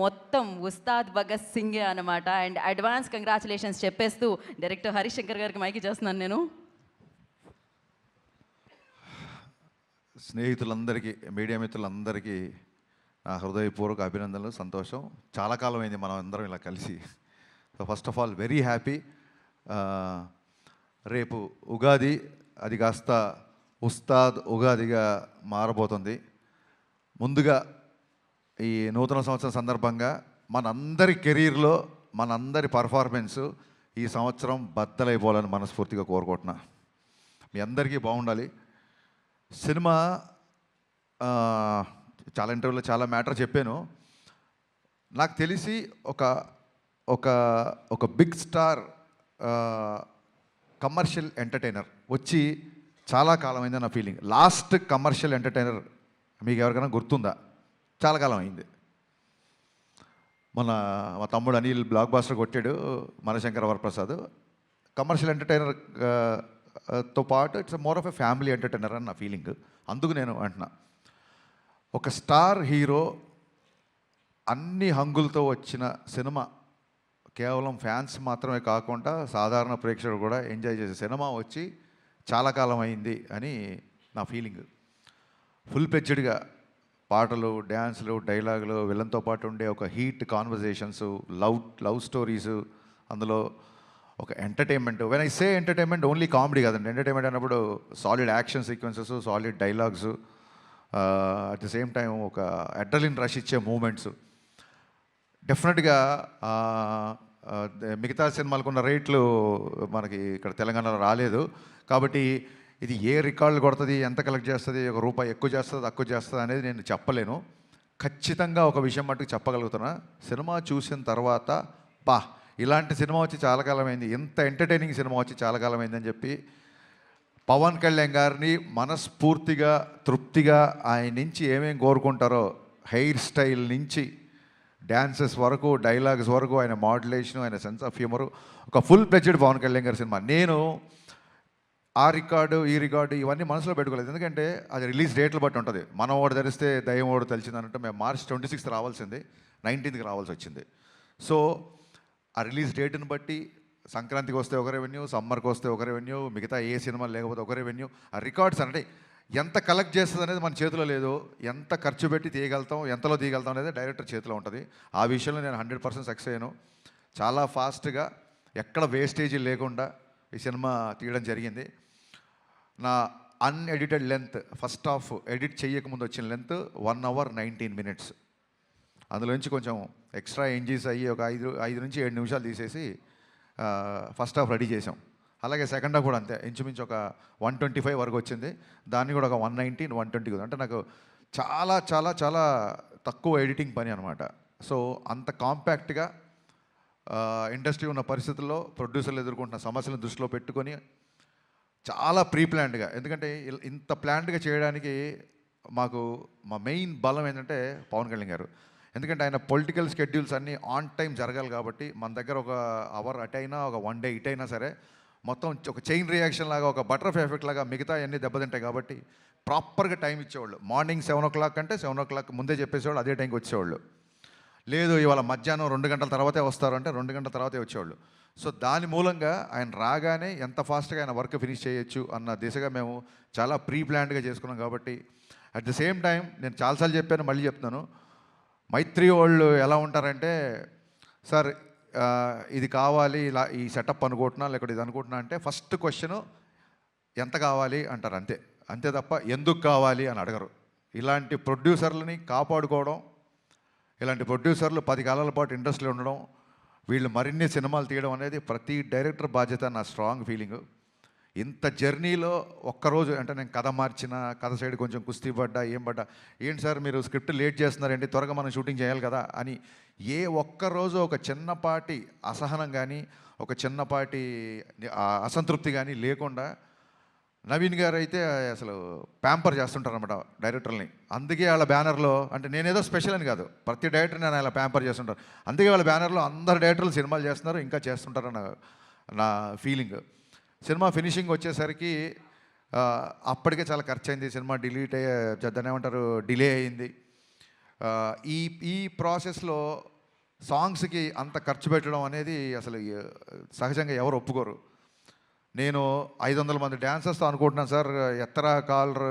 మొత్తం ఉస్తాద్ భగత్ సింగే అనమాట. And advance congratulations చెప్పేస్తూ డైరెక్టర్ హరిశంకర్ గారికి మైకి చేస్తున్నాను నేను. స్నేహితులందరికీ, మీడియా మిత్రులందరికీ నా హృదయపూర్వక అభినందనలు, సంతోషం. చాలా కాలం అయింది మనం అందరం ఇలా కలిసి. So first of all very happy. రేపు ఉగాది, అది కాస్త ఉస్తాద్ ఉగాదిగా మారబోతుంది. ముందుగా ఈ నూతన సంవత్సరం సందర్భంగా మనందరి కెరీర్లో మనందరి పర్ఫార్మెన్సు ఈ సంవత్సరం బద్దలైపోవాలని మనస్ఫూర్తిగా కోరుకుంటున్నా. మీ అందరికీ బాగుండాలి. సినిమా చాలా ఇంటర్వ్యూలో చాలా మ్యాటర్ చెప్పాను. నాకు తెలిసి ఒక ఒక ఒక బిగ్ స్టార్ కమర్షియల్ ఎంటర్టైనర్ వచ్చి చాలా కాలం అయింది నా ఫీలింగ్. లాస్ట్ కమర్షియల్ ఎంటర్టైనర్ మీకు ఎవరికైనా గుర్తుందా? చాలా కాలం అయింది. మా తమ్ముడు అనిల్ బ్లాక్ బాస్టర్ కొట్టాడు, మనశంకర వరప్రసాద్. కమర్షియల్ ఎంటర్టైనర్ తో పాటు it's more of a family entertainer అని నా ఫీలింగ్. అందుకు నేను అంటున్నా, ఒక స్టార్ హీరో అన్ని హంగులతో వచ్చిన సినిమా, కేవలం ఫ్యాన్స్ మాత్రమే కాకుండా సాధారణ ప్రేక్షకుడు కూడా ఎంజాయ్ చేసే సినిమా వచ్చి చాలా కాలం అయింది అని నా ఫీలింగ్. ఫుల్ ప్లెడ్జ్డ్గా పాటలు, డ్యాన్సులు, డైలాగులు, విలన్తో పాటు ఉండే ఒక హీట్ కాన్వర్జేషన్స్, లవ్ స్టోరీసు, అందులో ఒక entertainment. When I say entertainment only comedy కాదండి. ఎంటర్టైన్మెంట్ అన్నప్పుడు solid action sequences, solid dialogues, at the same time ఒక అడ్రలిన్ రష్ ఇచ్చే మూమెంట్స్. డెఫినెట్గా మిగతా సినిమాలకు ఉన్న రేట్లు మనకి ఇక్కడ తెలంగాణలో రాలేదు. కాబట్టి ఇది ఏ రికార్డులు కొడుతుంది, ఎంత కలెక్ట్ చేస్తుంది, ఒక రూపాయి ఎక్కువ చేస్తుంది, తక్కువ చేస్తుంది అనేది నేను చెప్పలేను. ఖచ్చితంగా ఒక విషయం మట్టుకు చెప్పగలుగుతున్నా, సినిమా చూసిన తర్వాత ఇలాంటి సినిమా వచ్చి చాలా కాలమైంది, ఇంత ఎంటర్టైనింగ్ సినిమా వచ్చి చాలా కాలమైందని చెప్పి పవన్ కళ్యాణ్ గారిని మనస్ఫూర్తిగా, తృప్తిగా ఆయన నుంచి ఏమేమి కోరుకుంటారో, హెయిర్ స్టైల్ నుంచి డ్యాన్సెస్ వరకు, డైలాగ్స్ వరకు, ఆయన మాడ్యులేషను, ఆయన సెన్స్ ఆఫ్ హ్యూమరు, ఒక ఫుల్ ప్లెడ్జ్డ్ పవన్ కళ్యాణ్ గారి సినిమా. నేను ఆ రికార్డు, ఈ రికార్డు ఇవన్నీ మనసులో పెట్టుకోలేదు. ఎందుకంటే అది రిలీజ్ డేట్లు బట్టి ఉంటుంది. మనం ఓడి ధరిస్తే దయ్యం ఓడి తెలిసింది అన్నట్టు మేము మార్చ్ 26th రావాల్సింది, 19th రావాల్సి వచ్చింది. సో ఆ రిలీజ్ డేట్ని బట్టి సంక్రాంతికి వస్తే ఒక రెవెన్యూ, సమ్మర్కి వస్తే ఒక రెవెన్యూ, మిగతా ఏ సినిమా లేకపోతే ఒక రెవెన్యూ. ఆ రికార్డ్స్ అంటే ఎంత కలెక్ట్ చేస్తుంది అనేది మన చేతిలో లేదు. ఎంత ఖర్చు పెట్టి తీయగలుగుతాం, ఎంతలో తీయగలుగుతాం అనేది డైరెక్టర్ చేతిలో ఉంటుంది. ఆ విషయంలో నేను 100% సక్సెస్ అయ్యాను. చాలా ఫాస్ట్గా, ఎక్కడ వేస్టేజీ లేకుండా ఈ సినిమా తీయడం జరిగింది. నా unedited length, first half edit చేయకముందు వచ్చిన లెంత్ 1 hour 19 minutes. అందులోంచి కొంచెం ఎక్స్ట్రా ఎంజీస్ అయ్యి ఒక 5 నుంచి 7 నిమిషాలు తీసేసి ఫస్ట్ హాఫ్ రెడీ చేసాం. అలాగే సెకండ్ హాఫ్ కూడా అంతే, ఇంచుమించు ఒక 125 వరకు వచ్చింది. దాన్ని కూడా ఒక 119, 120. అంటే నాకు చాలా చాలా చాలా తక్కువ ఎడిటింగ్ పని అనమాట. సో అంత కాంపాక్ట్గా ఇండస్ట్రీ ఉన్న పరిస్థితుల్లో ప్రొడ్యూసర్లు ఎదుర్కొంటున్న సమస్యలను దృష్టిలో పెట్టుకొని చాలా ప్రీ ప్లాన్డ్గా, ఎందుకంటే ఇంత ప్లాన్డ్గా చేయడానికి మా మెయిన్ బలం ఏంటంటే పవన్ కళ్యాణ్ గారు. ఎందుకంటే ఆయన పొలిటికల్ స్కెడ్యూల్స్ అన్నీ ఆన్ టైం జరగాలి కాబట్టి మన దగ్గర ఒక అవర్ అటు అయినా, ఒక 1 day ఇటు అయినా సరే మొత్తం ఒక చైన్ రియాక్షన్ లాగా, ఒక బటర్ఫ్లై ఎఫెక్ట్ లాగా మిగతా అన్నీ దెబ్బతింటాయి. కాబట్టి ప్రాపర్గా టైం ఇచ్చేవాళ్ళు. మార్నింగ్ 7 o'clock అంటే 7 o'clock ముందే చెప్పేసేవాళ్ళు, అదే టైంకి వచ్చేవాళ్ళు. లేదు ఇవాళ మధ్యాహ్నం 2 గంటల తర్వాతే వస్తారు అంటే 2 గంటల తర్వాతే వచ్చేవాళ్ళు. సో దాని మూలంగా ఆయన రాగానే ఎంత ఫాస్ట్గా ఆయన వర్క్ ఫినిష్ చేయొచ్చు అన్న దిశగా మేము చాలా ప్రీ ప్లాన్డ్గా చేసుకున్నాం. కాబట్టి అట్ ది సేమ్ టైం నేను చాలాసార్లు చెప్పాను, మళ్ళీ చెప్తున్నాను, మైత్రి వాళ్ళు ఎలా ఉంటారంటే, సార్ ఇది కావాలి, ఇలా ఈ సెటప్ అనుకుంటున్నా, లేకపోతే ఇది అనుకుంటున్నా అంటే ఫస్ట్ క్వశ్చను ఎంత కావాలి అంటారు, అంతే తప్ప ఎందుకు కావాలి అని అడగరు. ఇలాంటి ప్రొడ్యూసర్లని కాపాడుకోవడం, ఇలాంటి ప్రొడ్యూసర్లు 10 కాలాల పాటు ఇండస్ట్రీలో ఉండడం, వీళ్ళు మరిన్ని సినిమాలు తీయడం అనేది ప్రతి డైరెక్టర్ బాధ్యత, నా స్ట్రాంగ్ ఫీలింగు. ఇంత జర్నీలో ఒక్కరోజు అంటే నేను కథ మార్చిన, కథ సైడ్ కొంచెం కుస్తీ పడ్డా, ఏంటి సార్ మీరు స్క్రిప్ట్ లేట్ చేస్తున్నారండి, త్వరగా మనం షూటింగ్ చేయాలి కదా అని ఏ ఒక్కరోజు ఒక చిన్నపాటి అసహనం కానీ, ఒక చిన్నపాటి అసంతృప్తి కానీ లేకుండా నవీన్ గారు అయితే అసలు ప్యాంపర్ చేస్తుంటారనమాట డైరెక్టర్ని. అందుకే వాళ్ళ బ్యానర్లో, అంటే నేనేదో స్పెషల్ అని కాదు, ప్రతి డైరెక్టర్ నేను అలా ప్యాంపర్ చేస్తుంటారు. అందుకే వాళ్ళ బ్యానర్లో అందరు డైరెక్టర్లు సినిమాలు చేస్తున్నారు, ఇంకా చేస్తుంటారన్న నా ఫీలింగ్. సినిమా ఫినిషింగ్ వచ్చేసరికి అప్పటికే చాలా ఖర్చు అయింది. సినిమా డిలీట్ దాన్ని ఏమంటారు, డిలే అయింది. ఈ ఈ ప్రాసెస్లో సాంగ్స్కి అంత ఖర్చు పెట్టడం అనేది అసలు సహజంగా ఎవరు ఒప్పుకోరు. నేను 500 మంది డ్యాన్సర్స్తో అనుకుంటున్నాను సార్, ఎత్తరా కాలర్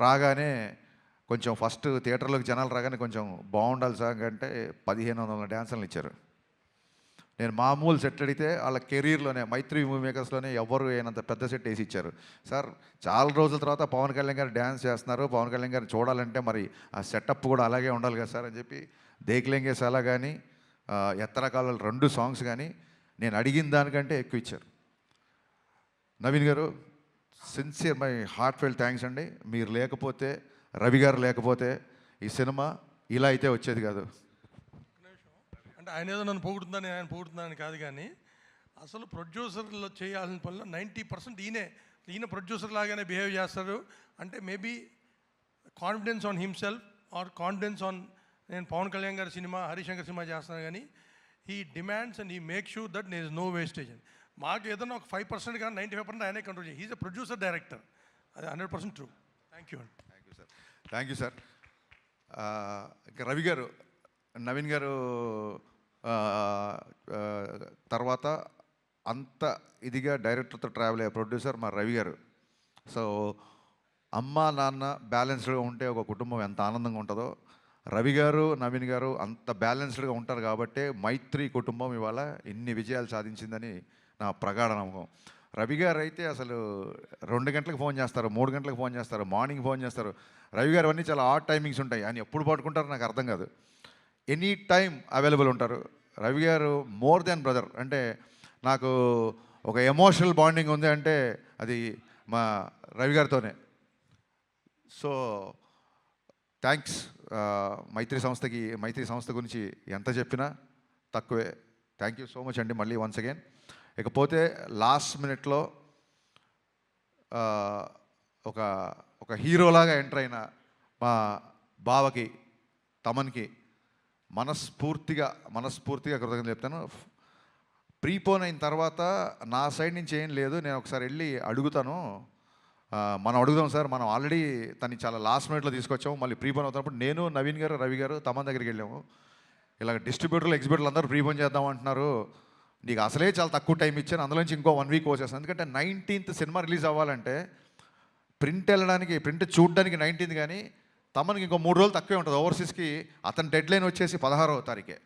రాగానే కొంచెం ఫస్ట్ థియేటర్లోకి జనాలు రాగానే కొంచెం బాగుండాలి సార్ అంటే 1500 డ్యాన్సర్లు ఇచ్చారు. నేను మామూలు సెట్ అడిగితే వాళ్ళ కెరీర్లోనే మైత్రి మూవీ మేకర్స్లోనే ఎవరు అయినంత పెద్ద సెట్ వేసి ఇచ్చారు. సార్ చాలా రోజుల తర్వాత పవన్ కళ్యాణ్ గారు డ్యాన్స్ చేస్తున్నారు, పవన్ కళ్యాణ్ గారిని చూడాలంటే మరి ఆ సెటప్ కూడా అలాగే ఉండాలి కదా సార్ అని చెప్పి దేక్లేంగే సాలా కానీ ఎత్తరకాల 2 సాంగ్స్ కానీ నేను అడిగిన దానికంటే ఎక్కువ ఇచ్చారు. Naveen garu, sincere my heart felt thanks అండి. మీరు లేకపోతే, రవి గారు లేకపోతే ఈ సినిమా ఇలా అయితే వచ్చేది కాదు. అంటే ఆయన ఏదో నన్ను పొగుడుతుందని ఆయన పొగుడుతుందని కాదు, కానీ అసలు ప్రొడ్యూసర్లో చేయాల్సిన పనులు 90% ఈయన ప్రొడ్యూసర్ లాగానే బిహేవ్ చేస్తారు. అంటే maybe confidence on himself or confidence on నేను పవన్ కళ్యాణ్ గారి సినిమా, హరిశంకర్ సినిమా చేస్తున్నాను, కానీ he demands and he make sure that there is no wastage. మాకు ఏదైనా ఒక 5% కానీ 95% ఆయనే కంట్రోల్ చేయాలి. హీజ్ ఎ ప్రొడ్యూసర్ డైరెక్టర్, అది 100% ట్రూ. థ్యాంక్ యూ అండి. Thank you sir. ఇంకా రవి గారు, నవీన్ గారు తర్వాత అంత ఇదిగా డైరెక్టర్తో ట్రావెల్ అయ్యే ప్రొడ్యూసర్ మా రవి గారు. సో అమ్మ నాన్న బ్యాలెన్స్డ్గా ఉంటే ఒక కుటుంబం ఎంత ఆనందంగా ఉంటుందో, రవి గారు నవీన్ గారు అంత బ్యాలెన్స్డ్గా ఉంటారు కాబట్టే మైత్రి కుటుంబం ఇవాళ ఇన్ని విజయాలు సాధించిందని నా ప్రగాఢ నమ్మకం. రవి గారు అయితే అసలు 2 గంటలకు ఫోన్ చేస్తారు, 3 గంటలకు ఫోన్ చేస్తారు, మార్నింగ్ ఫోన్ చేస్తారు. రవి గారు అన్నీ చాలా ఆడ్ టైమింగ్స్ ఉంటాయి, ఆయన ఎప్పుడు పట్టుకుంటారో నాకు అర్థం కాదు. ఎనీ టైం అవైలబుల్ ఉంటారు. రవి గారు మోర్ దెన్ బ్రదర్. అంటే నాకు ఒక ఎమోషనల్ బాండింగ్ ఉంది అంటే అది మా రవి గారితోనే. So thanks. మైత్రి సంస్థ గురించి ఎంత చెప్పినా తక్కువే. థ్యాంక్ యూ సో మచ్ అండి మళ్ళీ వన్స్ అగైన్. ఇకపోతే లాస్ట్ మినిట్లో ఒక హీరోలాగా ఎంటర్ అయిన మా బావకి, తమన్కి మనస్ఫూర్తిగా కృతజ్ఞతలు చెప్తాను. ప్రీపోన్ అయిన తర్వాత నా సైడ్ నుంచి ఏం లేదు, నేను ఒకసారి వెళ్ళి అడుగుతాను. మనం అడుగుదాం సార్, మనం ఆల్రెడీ తను చాలా లాస్ట్ మినిట్లో తీసుకొచ్చాము. మళ్ళీ ప్రీపోన్ అవుతున్నప్పుడు నేను, నవీన్ గారు, రవి గారు తమన్ దగ్గరికి వెళ్ళాము. ఇలా డిస్ట్రిబ్యూటర్లు, ఎగ్జిబ్యూటర్లు అందరూ ప్రీపోన్ చేద్దాం అంటున్నారు, నీకు అసలే చాలా తక్కువ టైం ఇచ్చాను, అందులోంచి ఇంకో 1 వీక్ వచ్చేస్తాను. ఎందుకంటే 19th సినిమా రిలీజ్ అవ్వాలంటే ప్రింట్ చూడడానికి 19th, కానీ తమనికి ఇంకో 3 రోజులు తక్కువే ఉంటుంది. ఓవర్సీస్కి అతని డెడ్ లైన్ వచ్చేసి 16వ తారీఖే.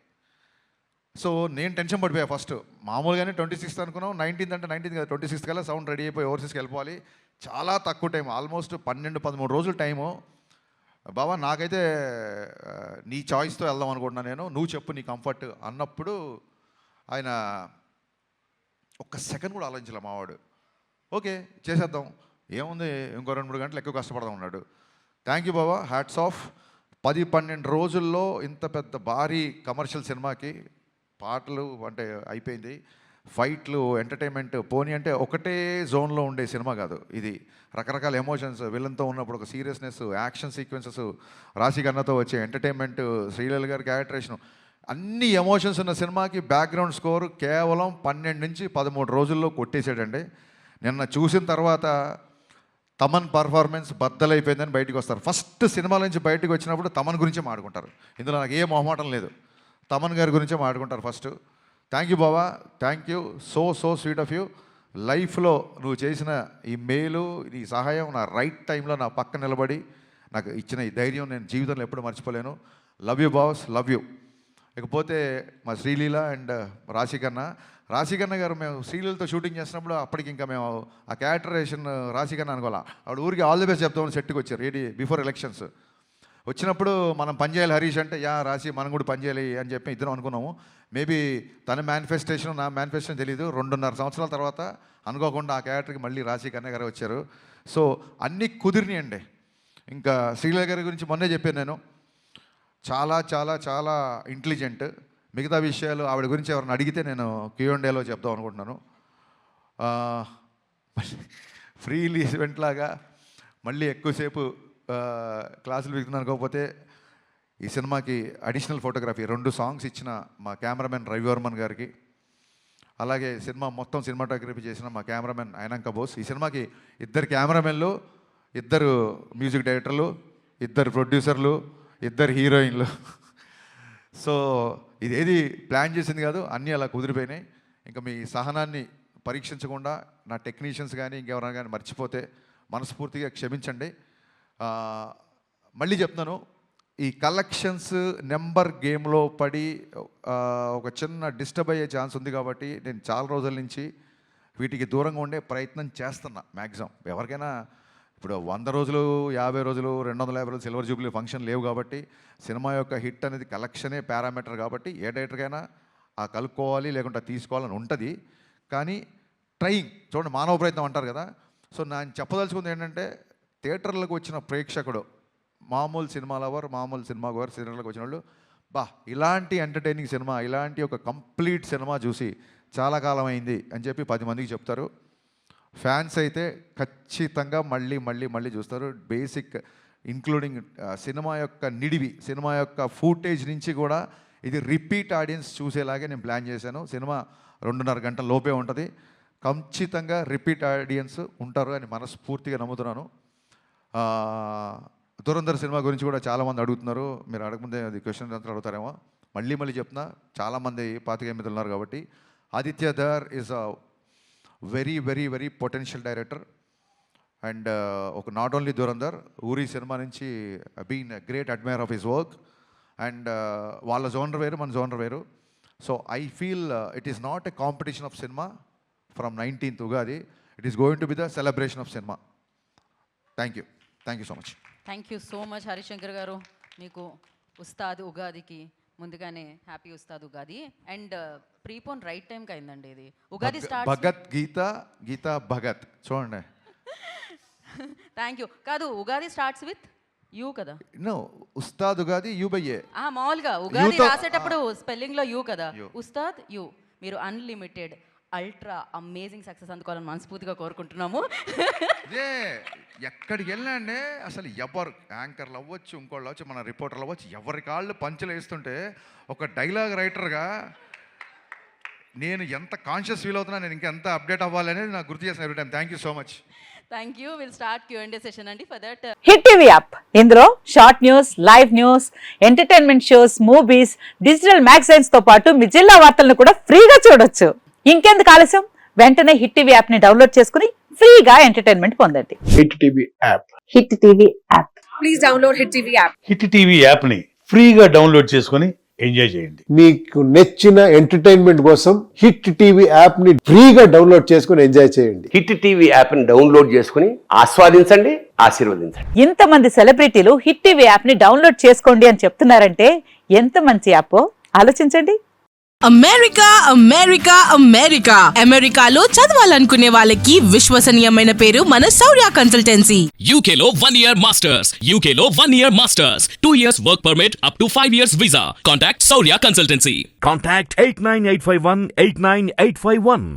సో నేను టెన్షన్ పడిపోయా. ఫస్ట్ మామూలుగానే 26th అనుకున్నాం, 19th అంటే 19th కదా, 26th కల్లా సౌండ్ రెడీ అయిపోయి ఓవర్సీస్కి వెళ్ళిపోవాలి. చాలా తక్కువ టైం, ఆల్మోస్ట్ 12-13 రోజులు టైము. బాబా నాకైతే నీ చాయిస్తో వెళ్దాం అనుకుంటున్నాను, నేను నువ్వు చెప్పు నీ కంఫర్ట్ అన్నప్పుడు ఆయన ఒక్క సెకండ్ కూడా ఆలోచించలే మావాడు. ఓకే చేసేద్దాం, ఏముంది ఇంకో 2-3 గంటలు ఎక్కువ కష్టపడదాం అన్నాడు. Thank you Baba, hats off. 10-12 రోజుల్లో ఇంత పెద్ద భారీ కమర్షియల్ సినిమాకి పాటలు అంటే అయిపోయింది, ఫైట్లు, ఎంటర్టైన్మెంట్ పోనీ అంటే ఒకటే జోన్లో ఉండే సినిమా కాదు ఇది. రకరకాల ఎమోషన్స్, విలన్తో ఉన్నప్పుడు ఒక సీరియస్నెస్, యాక్షన్ సీక్వెన్సెస్, రాశికన్నతో వచ్చే ఎంటర్టైన్మెంట్, శ్రీలీల గారి క్యారెక్టరేషన్, అన్ని ఎమోషన్స్ ఉన్న సినిమాకి బ్యాక్గ్రౌండ్ స్కోర్ కేవలం 12-13 రోజుల్లో కొట్టేసాడండి. నిన్న చూసిన తర్వాత తమన్ పర్ఫార్మెన్స్ బద్దలైపోయిందని బయటకు వస్తారు. ఫస్ట్ సినిమాల నుంచి బయటకు వచ్చినప్పుడు తమన్ గురించే మాట్లాడుకుంటారు. ఇందులో నాకు ఏ మొహమాటం లేదు, తమన్ గారి గురించే మాట్లాడుకుంటారు first. Thank you Baba, thank you, so sweet of you. లైఫ్లో నువ్వు చేసిన ఈ మేలు, నీ సహాయం, నా రైట్ టైంలో నా పక్క నిలబడి నాకు ఇచ్చిన ఈ ధైర్యం నేను జీవితంలో ఎప్పుడు మర్చిపోలేను. Love you boss, love you. ఇకపోతే మా శ్రీలీల అండ్ రాశికన్న గారు, మేము శ్రీలీలతో షూటింగ్ చేసినప్పుడు అప్పటికి ఇంకా మేము ఆ క్యారెక్టరేషన్ రాశికన్న అనుకోవాలా, ఆవిడ ఊరికి ఆల్ ది బెస్ట్ చెప్తామని సెట్కి వచ్చారు ఏడి బిఫోర్ ఎలక్షన్స్. వచ్చినప్పుడు మనం పనిచేయాలి హరీష్ అంటే, యా రాశి మనం కూడా పనిచేయాలి అని చెప్పి ఇద్దరం అనుకున్నాము. మేబీ తన మేనిఫెస్టేషన్ నా మేనిఫెస్టేషన్ తెలీదు, 2.5 సంవత్సరాల తర్వాత అనుకోకుండా ఆ క్యారెక్టర్కి మళ్ళీ రాశికన్న గారు వచ్చారు. సో అన్నీ కుదిరినాయండి. ఇంకా శ్రీలీల గారి గురించి మొన్నే చెప్పాను నేను, చాలా చాలా చాలా ఇంటెలిజెంట్. మిగతా విషయాలు ఆవిడ గురించి ఎవరిని అడిగితే నేను Q&Aలో చెప్దాం అనుకుంటున్నాను. ఫ్రీ ఈవెంట్ లాగా మళ్ళీ ఎక్కువసేపు క్లాసులు విగుతున్నాను. అనుకోకపోతే ఈ సినిమాకి అడిషనల్ ఫోటోగ్రఫీ 2 సాంగ్స్ ఇచ్చిన మా కెమెరామెన్ రవివర్మన్ గారికి, అలాగే సినిమా మొత్తం సినిమాటోగ్రఫీ చేసిన మా కెమెరామెన్ అయినంక బోస్. ఈ సినిమాకి 2 కెమెరామెన్లు, 2 మ్యూజిక్ డైరెక్టర్లు, 2 ప్రొడ్యూసర్లు, 2 హీరోయిన్లు. సో ఇదేది ప్లాన్ చేసింది కాదు, అన్నీ అలా కుదిరిపోయినాయి. ఇంకా మీ సహనాన్ని పరీక్షించకుండా నా టెక్నీషియన్స్ కానీ ఇంకెవరైనా కానీ మర్చిపోతే మనస్ఫూర్తిగా క్షమించండి. మళ్ళీ చెప్తున్నాను, ఈ కలెక్షన్స్ నెంబర్ గేమ్లో పడి ఒక చిన్న డిస్టర్బ్ అయ్యే ఛాన్స్ ఉంది కాబట్టి నేను చాలా రోజుల నుంచి వీటికి దూరంగా ఉండే ప్రయత్నం చేస్తున్నా. మ్యాక్సిమం ఎవరికైనా ఇప్పుడు 100 రోజులు, 50 రోజులు, 250 రోజులు సిల్వర్ జూబ్లీ ఫంక్షన్ లేవు కాబట్టి సినిమా యొక్క హిట్ అనేది కలెక్షనే పారామీటర్ కాబట్టి ఏ డైరెక్టర్కైనా ఆ కలుపుకోవాలి లేకుంటే తీసుకోవాలని ఉంటుంది. కానీ ట్రయింగ్ చూడండి, మానవ ప్రయత్నం అంటారు కదా. సో నేను చెప్పదలుచుకుంది ఏంటంటే, థియేటర్లకు వచ్చిన ప్రేక్షకుడు, మామూలు సినిమా లవర్, మామూలు సినిమా గోవర్, థియేటర్లకు వచ్చిన వాళ్ళు ఇలాంటి ఎంటర్టైనింగ్ సినిమా, ఇలాంటి ఒక కంప్లీట్ సినిమా చూసి చాలా కాలం అయింది అని చెప్పి 10 మందికి చెప్తారు. ఫ్యాన్స్ అయితే ఖచ్చితంగా మళ్ళీ మళ్ళీ మళ్ళీ చూస్తారు. బేసిక్ ఇంక్లూడింగ్ సినిమా యొక్క నిడివి, సినిమా యొక్క ఫూటేజ్ నుంచి కూడా ఇది రిపీట్ ఆడియన్స్ చూసేలాగే నేను ప్లాన్ చేశాను. సినిమా 2.5 గంటల లోపే ఉంటుంది. ఖచ్చితంగా రిపీట్ ఆడియన్స్ ఉంటారు అని మనస్ఫూర్తిగా నమ్ముతున్నాను. దురంధర్ సినిమా గురించి కూడా చాలామంది అడుగుతున్నారు. మీరు అడగముందే అది క్వశ్చన్ అంతా అడుగుతారేమో. మళ్ళీ మళ్ళీ చెప్తున్నా, చాలామంది 25 ఉన్నారు కాబట్టి. Aditya Dhar is a very very very potential director. And ఒక not only Dhurandhar, Uri cinema నుంచి been great admirer of his work. And వాళ్ళ జోనర్ వేరు, మన జోనర్ వేరు. So I feel it is not a competition of cinema from 19th Ugadi. It is going to be the celebration of cinema. Thank you so much. Thank you so much Harish Shankar garu. మీకు ఉస్తాద్ ఉగాదికి ముందుగానే happy Ustaad Ugadi. And prepone right టైంకి అయిందండి ఇది. Ugadi start Bhagat గీత భగత్ చూడండి. Thank you. కాదు, Ugadi starts with you కదా. No, Ustaad Ugadi U by A. మామూలుగా ఉగాది రాసేటప్పుడు స్పెల్లింగ్లో యూ కదా. ఉస్తాద్ యూ. మీరు అన్లిమిటెడ్ అల్ట్రా అమేజింగ్ సక్సెస్ అందుకోవాలని మనస్ఫూర్తిగా కోరుకుంటున్నాము. అదే ఎక్కడికి వెళ్ళండి అసలు ఎవరు యాంకర్లు అవ్వచ్చు, ఇంకోళ్ళు అవ్వచ్చు, మన రిపోర్టర్లు అవ్వచ్చు, ఎవరి కాళ్ళు పంచులు వేస్తుంటే ఒక డైలాగ్ రైటర్గా నేను ఎంత కాన్షియస్ ఫీల్ అవుతున్నా, నేను ఇంకా ఎంత అప్డేట్ అవ్వాలి అనేది నాకు గుర్తు చేసిన every time. Thank you so much. Thank you. Will start Q&A session అండి. For that Hit TV app, ఇందులో short news, live news, entertainment shows, movies, digital magazines తో పాటు మీ జిల్లా వార్తలను కూడా ఫ్రీగా చూడొచ్చు. ఇంకెందుకు ఆలస్యం, వెంటనే హిట్ టీవీ యాప్ ని డౌన్లోడ్ చేసుకుని ఫ్రీగా ఎంటర్టైన్మెంట్ పొందండి. Hit TV app. Hit TV app, please download hit TV app. Hit TV app ని ఫ్రీగా డౌన్లోడ్ చేసుకుని ఎంజాయ్ చేయండి. మీకు నచ్చిన ఎంటర్టైన్మెంట్ కోసం హిట్ టీవీ యాప్ ని ఫ్రీగా డౌన్లోడ్ చేసుకుని ఎంజాయ్ చేయండి. హిట్ టీవీ యాప్ ని డౌన్లోడ్ చేసుకుని ఆస్వాదించండి, ఆశీర్వదించండి. ఇంతమంది సెలబ్రిటీలు హిట్ టీవీ యాప్ ని డౌన్లోడ్ చేసుకోండి అని చెప్తున్నారంటే ఎంత మంచి యాప్ ఆలోచించండి. అమెరికా అమెరికాలో చదవాలనుకునే వాళ్ళకి విశ్వసనీయమైన పేరు మన శౌర్య కన్సల్టెన్సీ. UK లో 1 year masters, UK లో 1 year masters, 2 years work permit up to 5 years visa. Contact Saurya Consultancy. Contact 89851 89851.